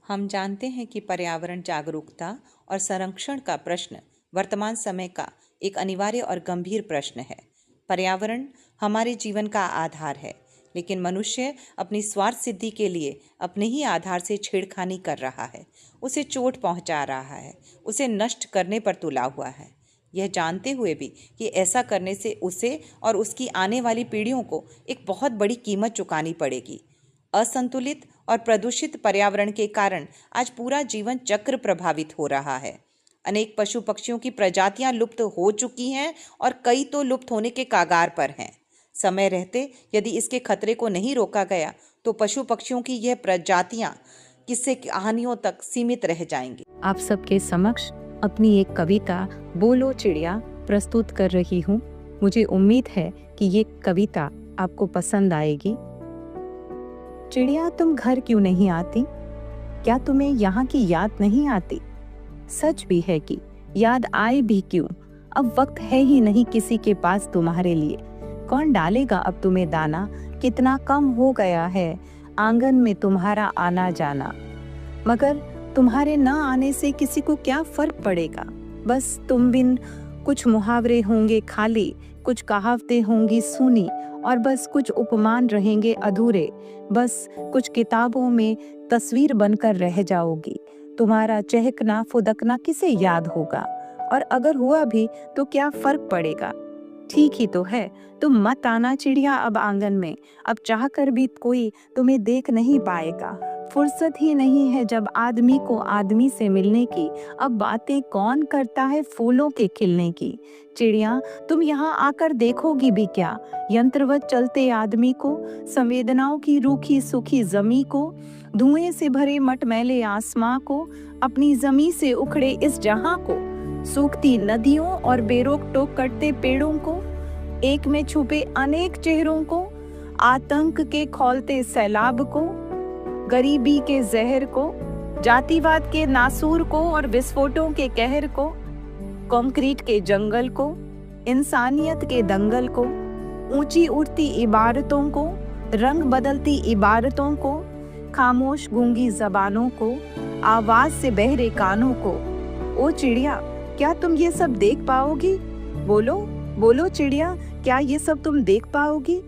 हम जानते हैं कि पर्यावरण जागरूकता और संरक्षण का प्रश्न वर्तमान समय का एक अनिवार्य और गंभीर प्रश्न है। पर्यावरण हमारे जीवन का आधार है, लेकिन मनुष्य अपनी स्वार्थ सिद्धि के लिए अपने ही आधार से छेड़खानी कर रहा है, उसे चोट पहुंचा रहा है, उसे नष्ट करने पर तुला हुआ है। यह जानते हुए भी कि ऐसा करने से उसे और उसकी आने वाली पीढ़ियों को एक बहुत बड़ी कीमत चुकानी पड़ेगी। असंतुलित और प्रदूषित पर्यावरण के कारण आज पूरा जीवन चक्र प्रभावित हो रहा है। अनेक पशु पक्षियों की प्रजातियां लुप्त हो चुकी हैं और कई तो लुप्त होने के कगार पर हैं। समय रहते यदि इसके खतरे को नहीं रोका गया तो पशु पक्षियों की यह प्रजातियां किस्से कहानियों तक सीमित रह जाएंगी। आप सबके समक्ष अपनी एक कविता बोलो चिड़िया प्रस्तुत कर रही हूँ। मुझे उम्मीद है कि ये कविता आपको पसंद आएगी। चिड़िया तुम घर क्यों नहीं आती? क्या तुम्हें यहाँ की याद नहीं आती? सच भी है कि याद आए भी क्यों, अब वक्त है ही नहीं किसी के पास तुम्हारे लिए। कौन डालेगा अब तुम्हें दाना, कितना कम हो गया है आंगन में तुम्हारा आना जाना। मगर तुम्हारे न आने से किसी को क्या फर्क पड़ेगा। बस तुम बिन कुछ मुहावरे होंगे खाली, कुछ कहावतें होंगी सुनी, और बस कुछ उपमान रहेंगे अधूरे। बस कुछ किताबों में तस्वीर बनकर रह जाओगी। तुम्हारा चहकना फुदकना किसे याद होगा, और अगर हुआ भी तो क्या फर्क पड़ेगा। ठीक ही तो है, तुम मत आना चिड़िया अब आंगन में। अब चाह कर भी कोई तुम्हें देख नहीं पाएगा। फुर्सत ही नहीं है जब आदमी को आदमी से मिलने की। अब बातें कौन करता है फूलों के खिलने की। चिड़िया तुम यहाँ आकर देखोगी भी क्या, यंत्रवत चलते आदमी को, संवेदनाओं की रूखी सूखी जमी को, धुएं से भरे मटमैले आसमां को, अपनी जमी से उखड़े इस जहां को, सूखती नदियों और बेरोक टोक कटते पेड़ों को, एक में छुपे अनेक चेहरों को, आतंक के खौलते सैलाब को, गरीबी के जहर को, जातिवाद के नासूर को और विस्फोटों के कहर को, कंक्रीट के जंगल को, इंसानियत के दंगल को, ऊंची उठती इबारतों को, रंग बदलती इबारतों को, खामोश गूंगी जबानों को, आवाज से बहरे कानों को। ओ चिड़िया क्या तुम ये सब देख पाओगी? बोलो बोलो चिड़िया क्या ये सब तुम देख पाओगी?